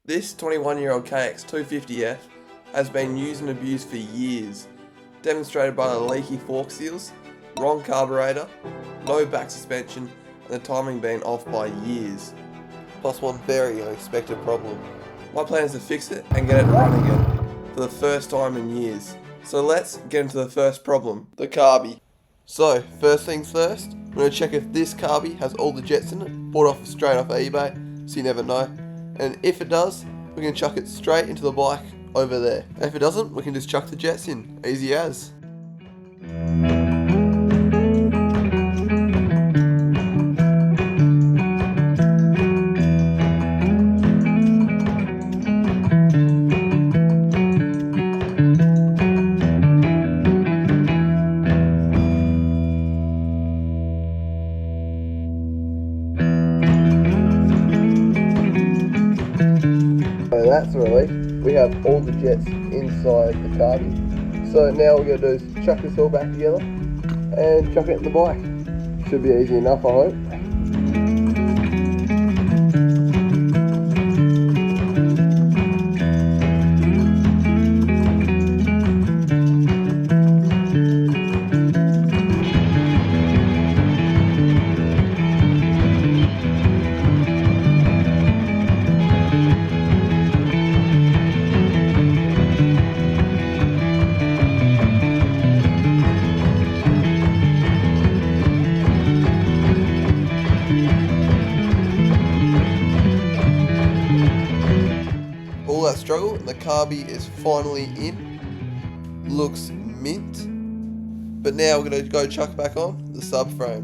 This 21-year-old KX250f has been used and abused for years, demonstrated by the leaky fork seals, wrong carburetor, no back suspension, and the timing being off by years. Plus one very unexpected problem. My plan is to fix it and get it to run again, for the first time in years. So let's get into the first problem, the Carbi. So, first things first, I'm going to check if this Carbi has all the jets in it, bought off straight off eBay, so you never know. And if it does, we can chuck it straight into the bike over there. And if it doesn't, we can just chuck the jets in, easy as. So that's a relief. We have all the jets inside the Carbi. So now what we're going to do is chuck this all back together and chuck it in the bike. Should be easy enough, I hope. All that struggle and the Carbi is finally in. Looks mint. But now we're going to go chuck back on the subframe.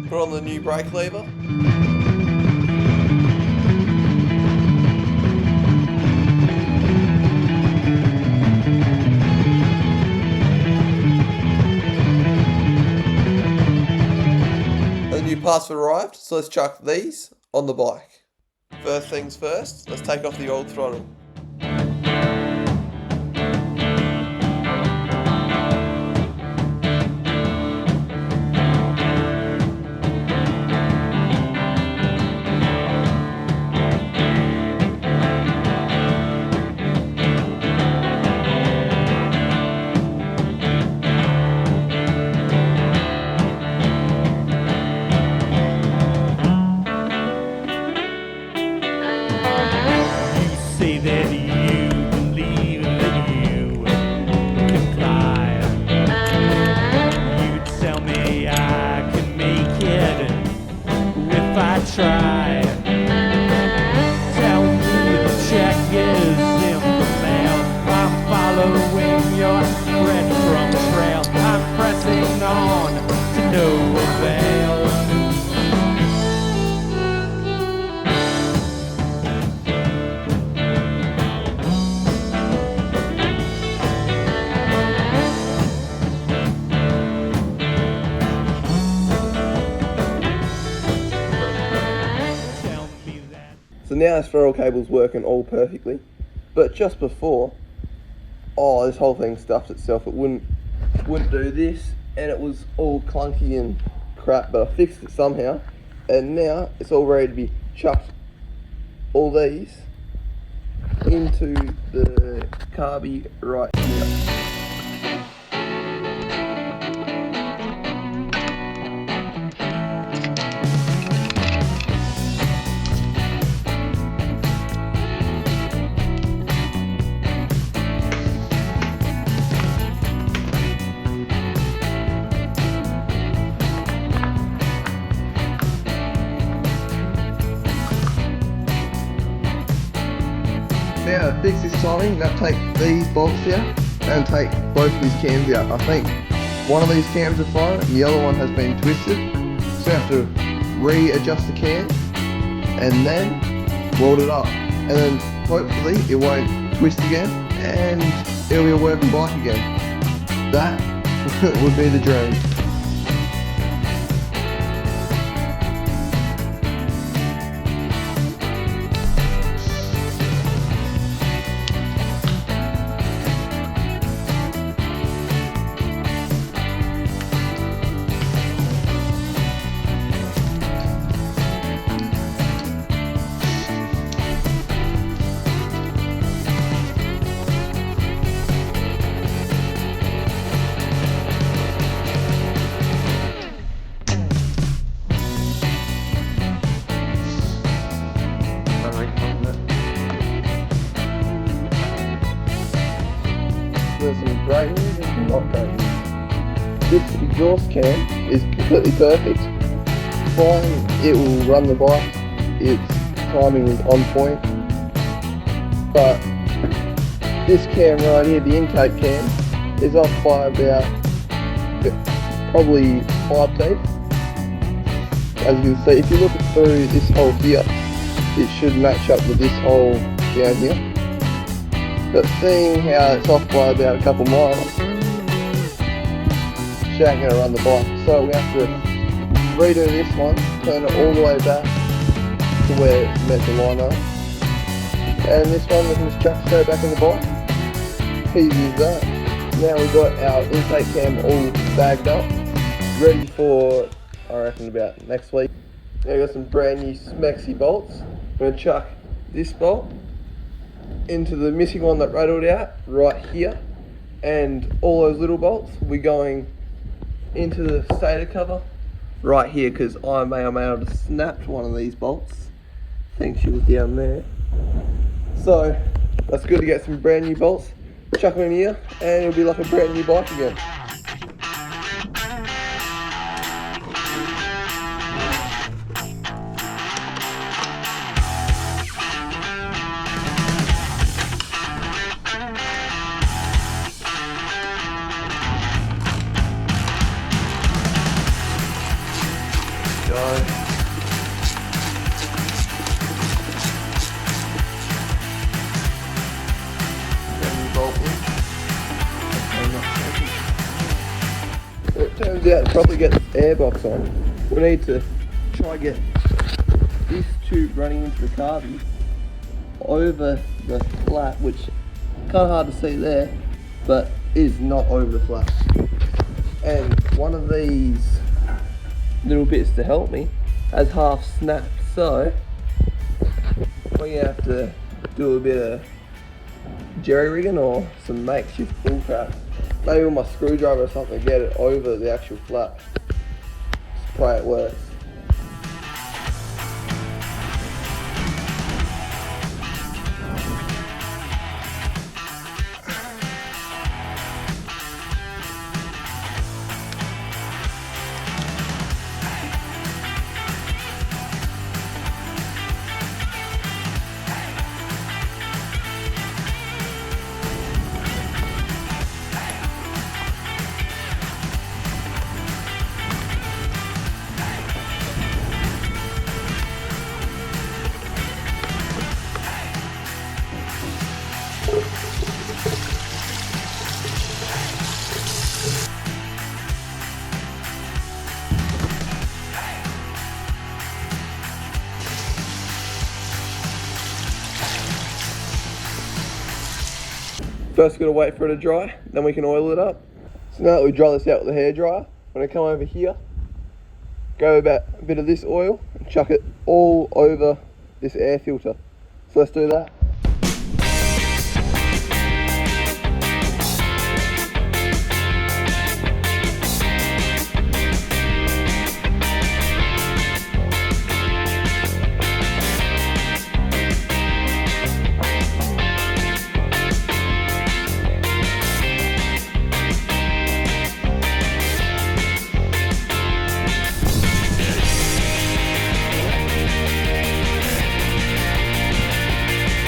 Put on the new brake lever. New parts have arrived, so let's chuck these on the bike. First things first, let's take off the old throttle. Try. Tell me the check is in the mail. I'm following your breadcrumb trail. I'm pressing on to no avail. So now this ferrule cable's working all perfectly, but just before, this whole thing stuffed itself. It wouldn't do this, and it was all clunky and crap, but I fixed it somehow, and now it's all ready to be chucked, all these, into the Carbi right here. Now to fix this timing, now take these bolts out and take both of these cams out. I think one of these cams are fine and the other one has been twisted. So you have to readjust the cam and then weld it up. And then hopefully it won't twist again and it'll be a working bike again. That would be the dream. there's some great news and some not great news. This exhaust cam is completely perfect. Fine, it will run the bike, its timing is on point, but this cam right here, the intake cam, is off by about probably 5 teeth. As you can see, if you look through this hole here, it should match up with this hole down here. But seeing how it's off by about a couple miles, she ain't going to run the bike. So we have to redo this one, turn it all the way back to where it's meant to line up. And this one we can just chuck straight back in the bike. Easy as that. Now we've got our intake cam all bagged up, ready for, I reckon, about next week. Now we've got some brand new smexy bolts. I'm going to chuck this bolt into the missing one that rattled out right here, and all those little bolts we're going into the stator cover right here, because I may or may not have snapped one of these bolts. I think she was down there. So that's good to get some brand new bolts, chuck them in here, and it'll be like a brand new bike again. It turns out to probably get this airbox on, we need to try get this tube running into the Carbi over the flat, which kind of hard to see there, but is not over the flat. And one of these little bits to help me has half snapped, so we're going to have to do a bit of jerry rigging or some makeshift bull crap. Maybe with my screwdriver or something to get it over the actual flat. Just pray it works. First got to wait for it to dry, then we can oil it up. So now that we dry this out with the hairdryer, I'm going to come over here, go about a bit of this oil and chuck it all over this air filter. So let's do that.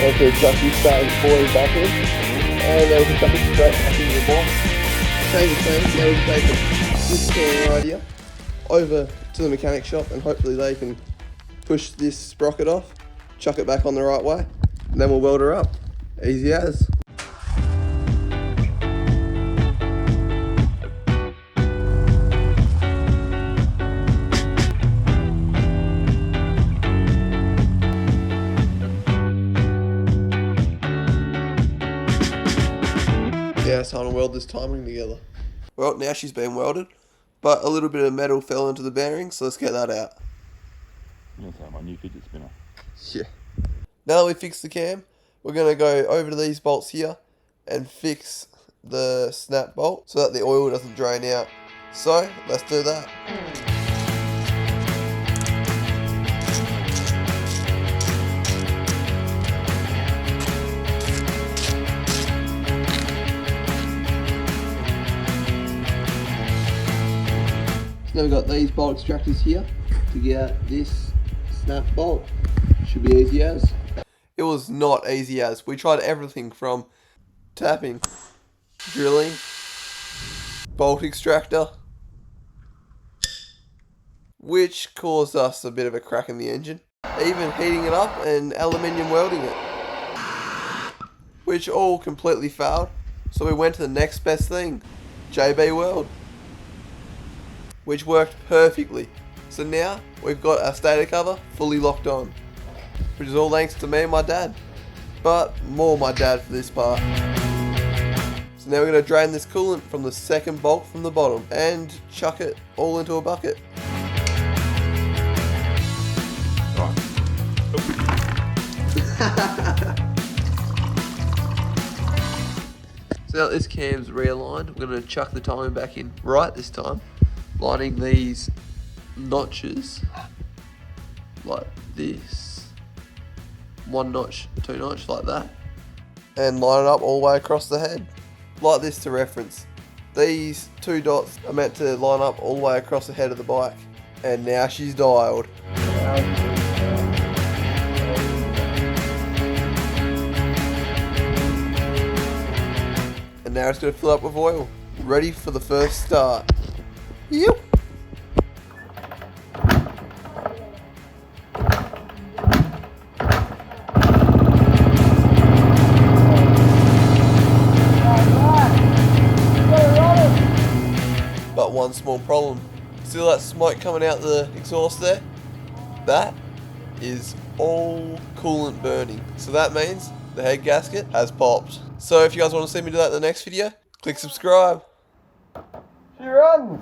Also chuck this starting boy back in, and then we can chuck it straight back into the box. Change the thing, now we can take this can right here over to the mechanic shop, and hopefully they can push this sprocket off, chuck it back on the right way, and then we'll weld her up. Easy as. Yeah, it's time to weld this timing together. Well, now she's been welded, but a little bit of metal fell into the bearing, so let's get that out. You're gonna say my new fidget spinner. Yeah. Now that we fixed the cam, we're going to go over to these bolts here and fix the snap bolt so that the oil doesn't drain out. So, let's do that. Now we've got these bolt extractors here to get out this snap bolt. Should be easy as. It was not easy as. We tried everything from tapping, drilling, bolt extractor, which caused us a bit of a crack in the engine. Even heating it up and aluminium welding it, which all completely failed. So we went to the next best thing, JB Weld, which worked perfectly. So now we've got our stator cover fully locked on, which is all thanks to me and my dad, but more my dad for this part. So now we're going to drain this coolant from the second bolt from the bottom and chuck it all into a bucket. So now that this cam's realigned, we're going to chuck the timing back in right this time, lining these notches like this, 1 notch, 2 notch like that, and line it up all the way across the head like this to reference. These 2 dots are meant to line up all the way across the head of the bike, and now she's dialed. And now it's going to fill up with oil, ready for the first start. Yep. But one small problem. See all that smoke coming out the exhaust there? That is all coolant burning. So that means the head gasket has popped. So if you guys want to see me do that in the next video, click subscribe. She runs!